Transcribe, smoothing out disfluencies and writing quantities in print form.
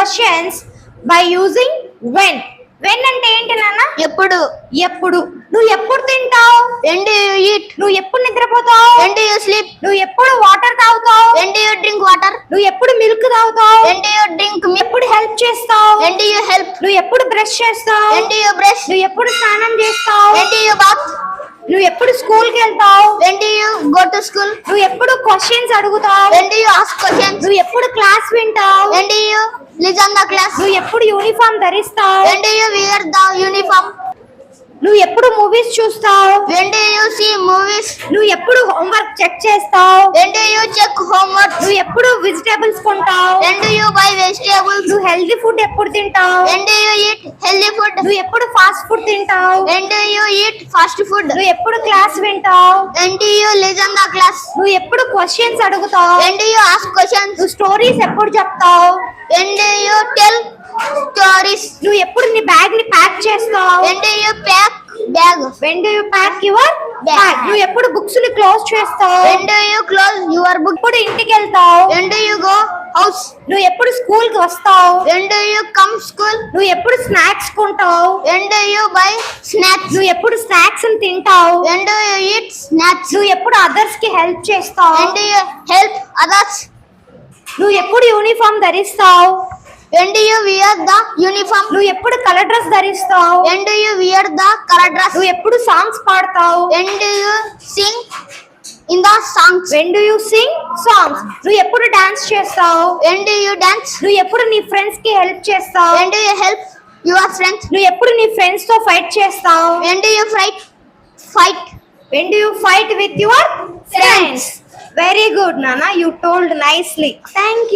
Questions by using when. When అంటే ఏంటి నాన్న? ఎప్పుడు. ఎప్పుడు. నువ్వు ఎప్పుడు తింటావు? When do you eat? నువ్వు ఎప్పుడు నిద్రపోతావు? When do you sleep? నువ్వు ఎప్పుడు వాటర్ తాగుతావు? When do you drink water? నువ్వు ఎప్పుడు మిల్క్ తాగుతావు? When do you drink milk? ఎప్పుడు హెల్ప్ చేస్తావు? When do you help? నువ్వు ఎప్పుడు బ్రష్ చేస్తావు? When do you brush? నువ్వు ఎప్పుడు స్నానం చేస్తావు? When do you bath? నువ్వు ఎప్పుడు స్కూల్ కి వెళ్తావు? When do you go to school? నువ్వు ఎప్పుడు క్వశ్చన్స్ అడుగుతావు? When do you ask questions? నువ్వు ఎప్పుడు క్లాస్ వింటావు? When do you listen the class? నువ్వు ఎప్పుడు యూనిఫామ్ ధరిస్తావు? When do you wear the uniform? నువ్వు ఎప్పుడు మూవీస్ చూస్తావు? When do you see movies? నువ్వు ఎప్పుడు హోంవర్క్ చెక్ చేస్తావు? When do you check homework? నువ్వు ఎప్పుడు వెజిటేబుల్స్ కొంటావు? When do you buy vegetables? నువ్వు హెల్తీ ఫుడ్ ఎప్పుడు తింటావు? When do you eat healthy food? నువ్వు ఎప్పుడు ఫాస్ట్ ఫుడ్ తింటావు? When do you eat fast food? నువ్వు ఎప్పుడు క్లాస్ వింటావు? When do you listen the class? నువ్వు ఎప్పుడు క్వశ్చన్స్ అడుగుతావు? When do you ask questions? నువ్వు స్టోరీస్ ఎప్పుడు చెప్తావు? When do you tell stories? నువ్వు ఎప్పుడు నీ బ్యాగ్ ని ప్యాక్ చేస్తావు? When do you pack bag? When do you pack your Bag. bag? నువ్వు ఎప్పుడు బుక్స్ ని క్లోజ్ చేస్తావు? When do you close your book? ఎప్పుడు ఇంటికి వెళ్తావు? When do you go house? నువ్వు ఎప్పుడు స్కూల్ కి వస్తావు? When do you come school? నువ్వు ఎప్పుడు snacks కొంటావు? When do you buy snacks? నువ్వు ఎప్పుడు స్నాక్స్ ని తింటావు? When do you eat snacks? నువ్వు ఎప్పుడు అదర్స్ కి హెల్ప్ చేస్తావు? When do you help others? నువ్వు ఎప్పుడు యూనిఫామ్ ధరిస్తావు? When do you wear the uniform? నువ్వు ఎప్పుడు కలర్ డ్రెస్ ధరిస్తావు? When do you wear the color dress? నువ్వు ఎప్పుడు సాంగ్స్ పాడతావు? When do you sing in the songs? When do you sing songs? నువ్వు ఎప్పుడు డాన్స్ చేస్తావు? When do you dance? నువ్వు ఎప్పుడు నీ ఫ్రెండ్స్ కి హెల్ప్ చేస్తావు? When do you help your friends? నువ్వు ఎప్పుడు నీ ఫ్రెండ్స్ తో ఫైట్ చేస్తావు? When do you fight? When do you fight with your friends? Very good, Nana. You told nicely. Thank you.